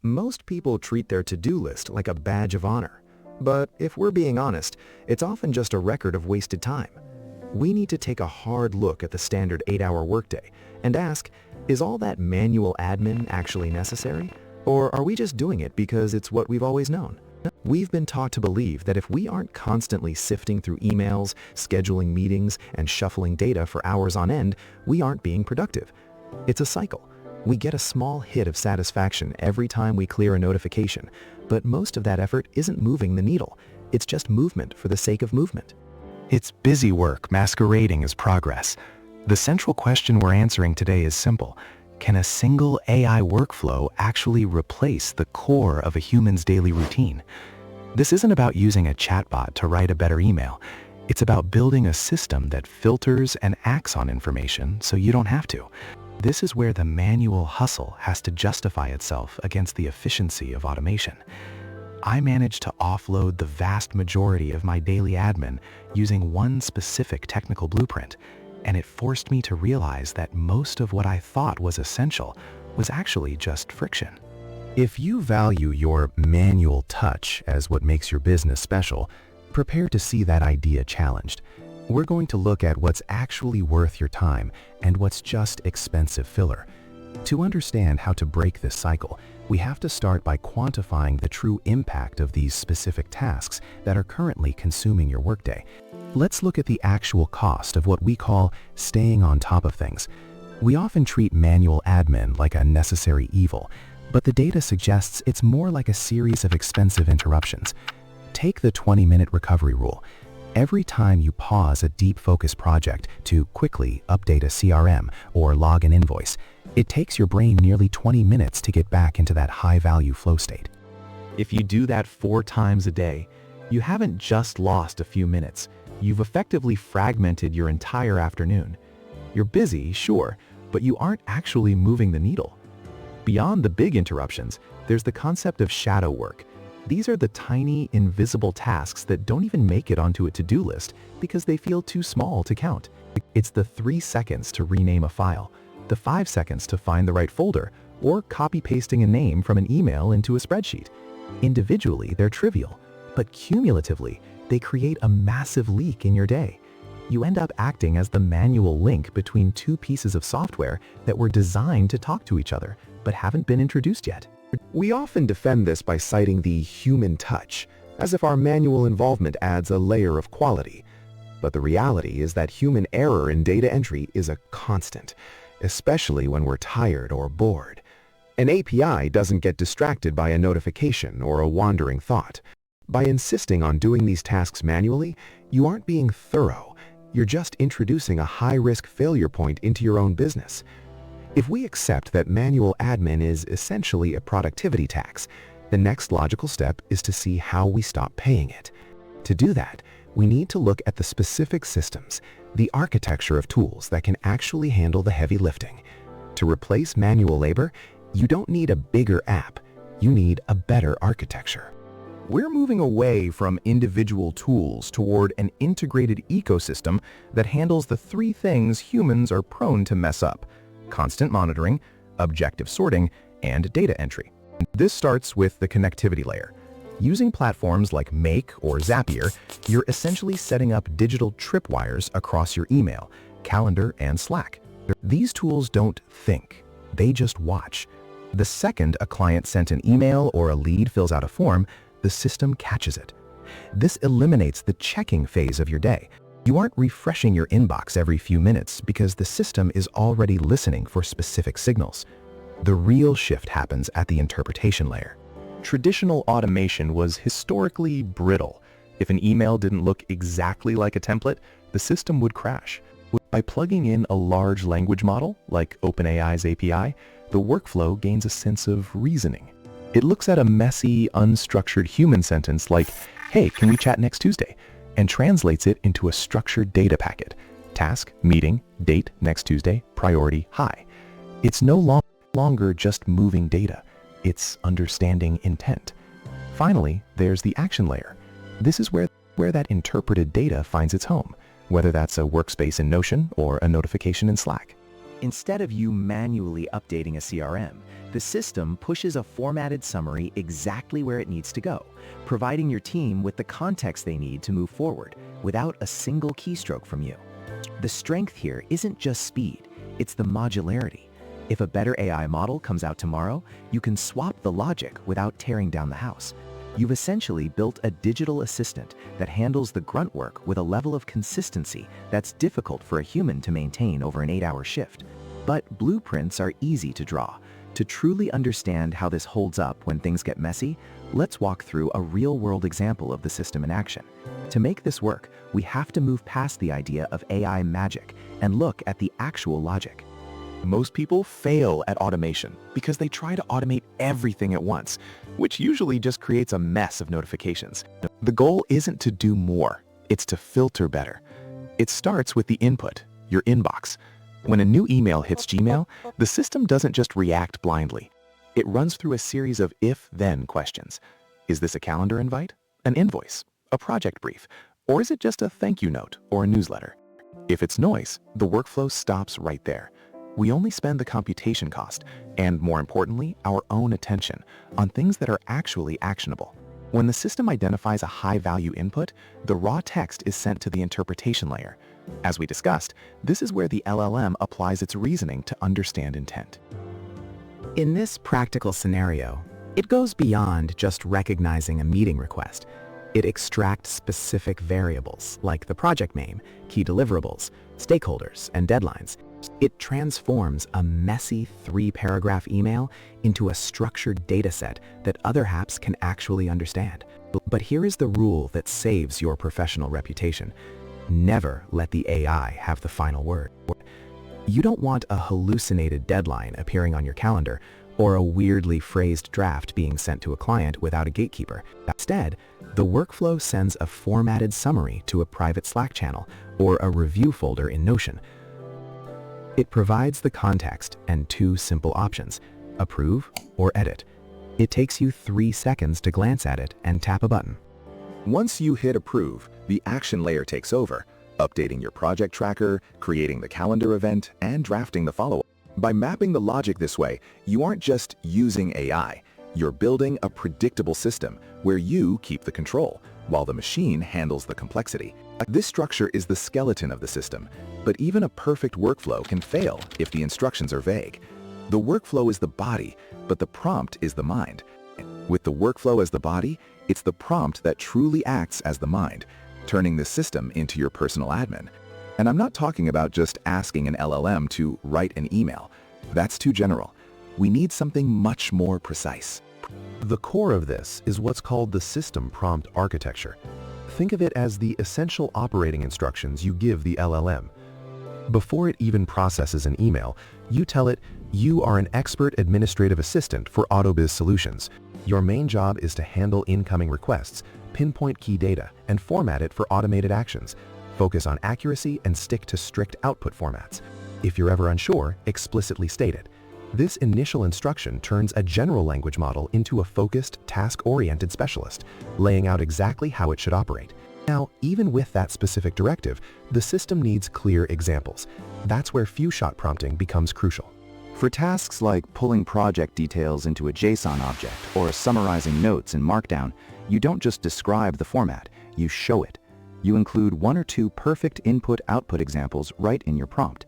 Most people treat their to-do list like a badge of honor. But if we're being honest, it's often just a record of wasted time. We need to take a hard look at the standard 8-hour workday and ask, is all that manual admin actually necessary? Or are we just doing it because it's what we've always known? We've been taught to believe that if we aren't constantly sifting through emails, scheduling meetings, and shuffling data for hours on end, we aren't being productive. It's a cycle. We get a small hit of satisfaction every time we clear a notification, but most of that effort isn't moving the needle. It's just movement for the sake of movement. It's busy work masquerading as progress. The central question we're answering today is simple. Can a single AI workflow actually replace the core of a human's daily routine? This isn't about using a chatbot to write a better email. It's about building a system that filters and acts on information so you don't have to. This is where the manual hustle has to justify itself against the efficiency of automation. I managed to offload the vast majority of my daily admin using one specific technical blueprint, and it forced me to realize that most of what I thought was essential was actually just friction. If you value your manual touch as what makes your business special, prepare to see that idea challenged. We're going to look at what's actually worth your time and what's just expensive filler. To understand how to break this cycle, we have to start by quantifying the true impact of these specific tasks that are currently consuming your workday. Let's look at the actual cost of what we call staying on top of things. We often treat manual admin like a necessary evil, but the data suggests it's more like a series of expensive interruptions. Take the 20-minute recovery rule. Every time you pause a deep focus project to quickly update a CRM or log an invoice, it takes your brain nearly 20 minutes to get back into that high-value flow state. If you do that 4 times a day, you haven't just lost a few minutes. You've effectively fragmented your entire afternoon. You're busy, sure, but you aren't actually moving the needle. Beyond the big interruptions, there's the concept of shadow work. These are the tiny, invisible tasks that don't even make it onto a to-do list because they feel too small to count. It's the 3 seconds to rename a file, the 5 seconds to find the right folder, or copy-pasting a name from an email into a spreadsheet. Individually, they're trivial, but cumulatively, they create a massive leak in your day. You end up acting as the manual link between 2 pieces of software that were designed to talk to each other, but haven't been introduced yet. We often defend this by citing the human touch, as if our manual involvement adds a layer of quality. But the reality is that human error in data entry is a constant, especially when we're tired or bored. An API doesn't get distracted by a notification or a wandering thought. By insisting on doing these tasks manually, you aren't being thorough. You're just introducing a high-risk failure point into your own business. If we accept that manual admin is essentially a productivity tax, the next logical step is to see how we stop paying it. To do that, we need to look at the specific systems, the architecture of tools that can actually handle the heavy lifting. To replace manual labor, you don't need a bigger app, you need a better architecture. We're moving away from individual tools toward an integrated ecosystem that handles the 3 things humans are prone to mess up: constant monitoring, objective sorting, and data entry. This starts with the connectivity layer. Using platforms like Make or Zapier, you're essentially setting up digital tripwires across your email, calendar, and Slack. These tools don't think, they just watch. The second a client sent an email or a lead fills out a form, the system catches it. This eliminates the checking phase of your day. You aren't refreshing your inbox every few minutes because the system is already listening for specific signals. The real shift happens at the interpretation layer. Traditional automation was historically brittle. If an email didn't look exactly like a template, the system would crash. By plugging in a large language model, like OpenAI's API, the workflow gains a sense of reasoning. It looks at a messy, unstructured human sentence like, "Hey, can we chat next Tuesday?" and translates it into a structured data packet. Task, meeting, date, next Tuesday, priority, high. It's no longer just moving data. It's understanding intent. Finally, there's the action layer. This is where that interpreted data finds its home, whether that's a workspace in Notion or a notification in Slack. Instead of you manually updating a CRM, the system pushes a formatted summary exactly where it needs to go, providing your team with the context they need to move forward without a single keystroke from you. The strength here isn't just speed, it's the modularity. If a better AI model comes out tomorrow, you can swap the logic without tearing down the house. You've essentially built a digital assistant that handles the grunt work with a level of consistency that's difficult for a human to maintain over an 8-hour shift. But blueprints are easy to draw. To truly understand how this holds up when things get messy, let's walk through a real-world example of the system in action. To make this work, we have to move past the idea of AI magic and look at the actual logic. Most people fail at automation because they try to automate everything at once, which usually just creates a mess of notifications. The goal isn't to do more, it's to filter better. It starts with the input, your inbox. When a new email hits Gmail, the system doesn't just react blindly. It runs through a series of if-then questions. Is this a calendar invite, an invoice, a project brief, or is it just a thank you note or a newsletter? If it's noise, the workflow stops right there. We only spend the computation cost, and more importantly, our own attention, on things that are actually actionable. When the system identifies a high-value input, the raw text is sent to the interpretation layer. As we discussed, this is where the LLM applies its reasoning to understand intent. In this practical scenario, it goes beyond just recognizing a meeting request. It extracts specific variables like the project name, key deliverables, stakeholders, and deadlines. It transforms a messy 3-paragraph email into a structured dataset that other apps can actually understand. But here is the rule that saves your professional reputation. Never let the AI have the final word. You don't want a hallucinated deadline appearing on your calendar or a weirdly phrased draft being sent to a client without a gatekeeper. Instead, the workflow sends a formatted summary to a private Slack channel or a review folder in Notion. It provides the context and 2 simple options, approve or edit. It takes you 3 seconds to glance at it and tap a button. Once you hit approve, the action layer takes over, updating your project tracker, creating the calendar event, and drafting the follow-up. By mapping the logic this way, you aren't just using AI, you're building a predictable system where you keep the control, while the machine handles the complexity. This structure is the skeleton of the system, but even a perfect workflow can fail if the instructions are vague. The workflow is the body, but the prompt is the mind. With the workflow as the body, it's the prompt that truly acts as the mind, turning the system into your personal admin. And I'm not talking about just asking an LLM to write an email. That's too general. We need something much more precise. The core of this is what's called the system prompt architecture. Think of it as the essential operating instructions you give the LLM. Before it even processes an email, you tell it, you are an expert administrative assistant for AutoBiz Solutions. Your main job is to handle incoming requests, pinpoint key data, and format it for automated actions. Focus on accuracy and stick to strict output formats. If you're ever unsure, explicitly state it. This initial instruction turns a general language model into a focused, task-oriented specialist, laying out exactly how it should operate. Now, even with that specific directive, the system needs clear examples. That's where few-shot prompting becomes crucial. For tasks like pulling project details into a JSON object or summarizing notes in Markdown, you don't just describe the format, you show it. You include 1 or 2 perfect input-output examples right in your prompt.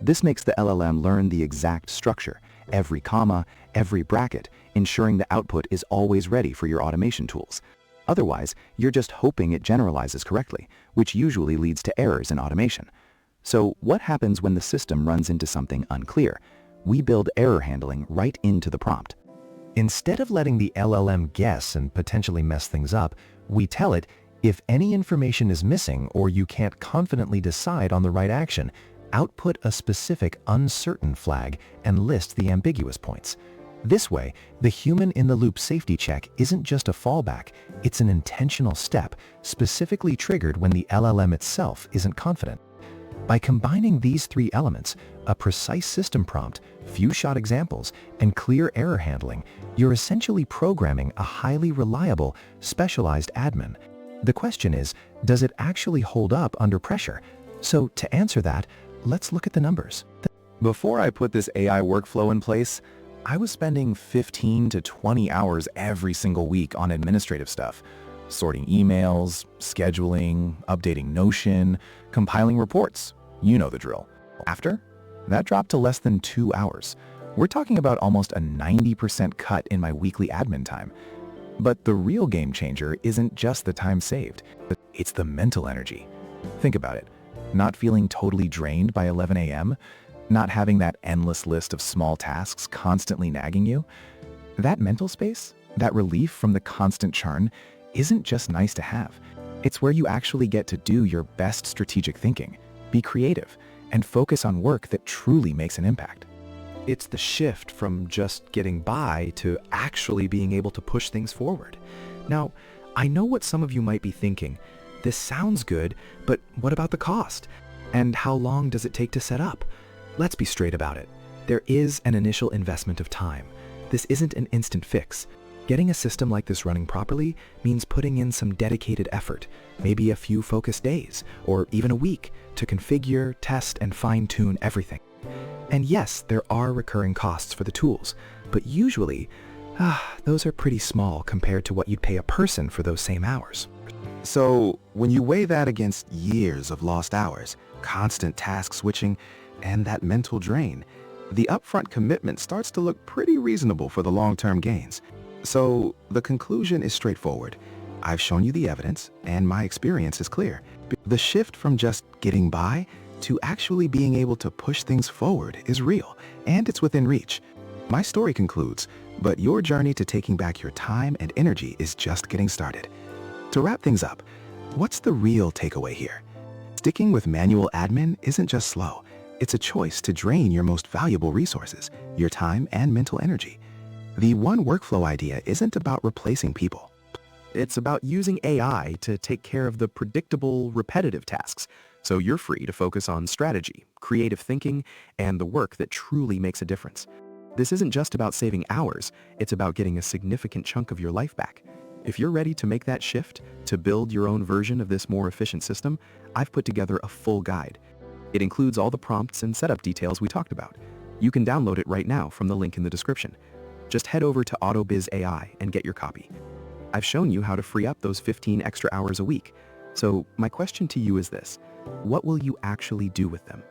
This makes the LLM learn the exact structure, every comma, every bracket, ensuring the output is always ready for your automation tools. Otherwise, you're just hoping it generalizes correctly, which usually leads to errors in automation. So what happens when the system runs into something unclear? We build error handling right into the prompt. Instead of letting the LLM guess and potentially mess things up, we tell it, if any information is missing or you can't confidently decide on the right action, output a specific uncertain flag and list the ambiguous points. This way, the human-in-the-loop safety check isn't just a fallback, it's an intentional step, specifically triggered when the LLM itself isn't confident. By combining these 3 elements, a precise system prompt, few-shot examples, and clear error handling, you're essentially programming a highly reliable, specialized admin. The question is, does it actually hold up under pressure? So to answer that, let's look at the numbers. Before I put this AI workflow in place, I was spending 15 to 20 hours every single week on administrative stuff, sorting emails, scheduling, updating Notion, compiling reports. You know the drill. After, that dropped to less than 2 hours. We're talking about almost a 90% cut in my weekly admin time. But the real game changer isn't just the time saved, it's the mental energy. Think about it. Not feeling totally drained by 11 a.m., not having that endless list of small tasks constantly nagging you. That mental space, that relief from the constant churn, isn't just nice to have. It's where you actually get to do your best strategic thinking, be creative, and focus on work that truly makes an impact. It's the shift from just getting by to actually being able to push things forward. Now, I know what some of you might be thinking. This sounds good, but what about the cost? And how long does it take to set up? Let's be straight about it. There is an initial investment of time. This isn't an instant fix. Getting a system like this running properly means putting in some dedicated effort, maybe a few focused days, or even a week, to configure, test, and fine-tune everything. And yes, there are recurring costs for the tools, but usually, those are pretty small compared to what you'd pay a person for those same hours. So, when you weigh that against years of lost hours, constant task switching, and that mental drain, the upfront commitment starts to look pretty reasonable for the long-term gains. So, the conclusion is straightforward. I've shown you the evidence, and my experience is clear. The shift from just getting by to actually being able to push things forward is real, and it's within reach. My story concludes, but your journey to taking back your time and energy is just getting started. To wrap things up, what's the real takeaway here? Sticking with manual admin isn't just slow. It's a choice to drain your most valuable resources, your time and mental energy. The one workflow idea isn't about replacing people. It's about using AI to take care of the predictable, repetitive tasks, so you're free to focus on strategy, creative thinking, and the work that truly makes a difference. This isn't just about saving hours, it's about getting a significant chunk of your life back. If you're ready to make that shift, to build your own version of this more efficient system, I've put together a full guide. It includes all the prompts and setup details we talked about. You can download it right now from the link in the description. Just head over to AutoBiz AI and get your copy. I've shown you how to free up those 15 extra hours a week. So my question to you is this: what will you actually do with them?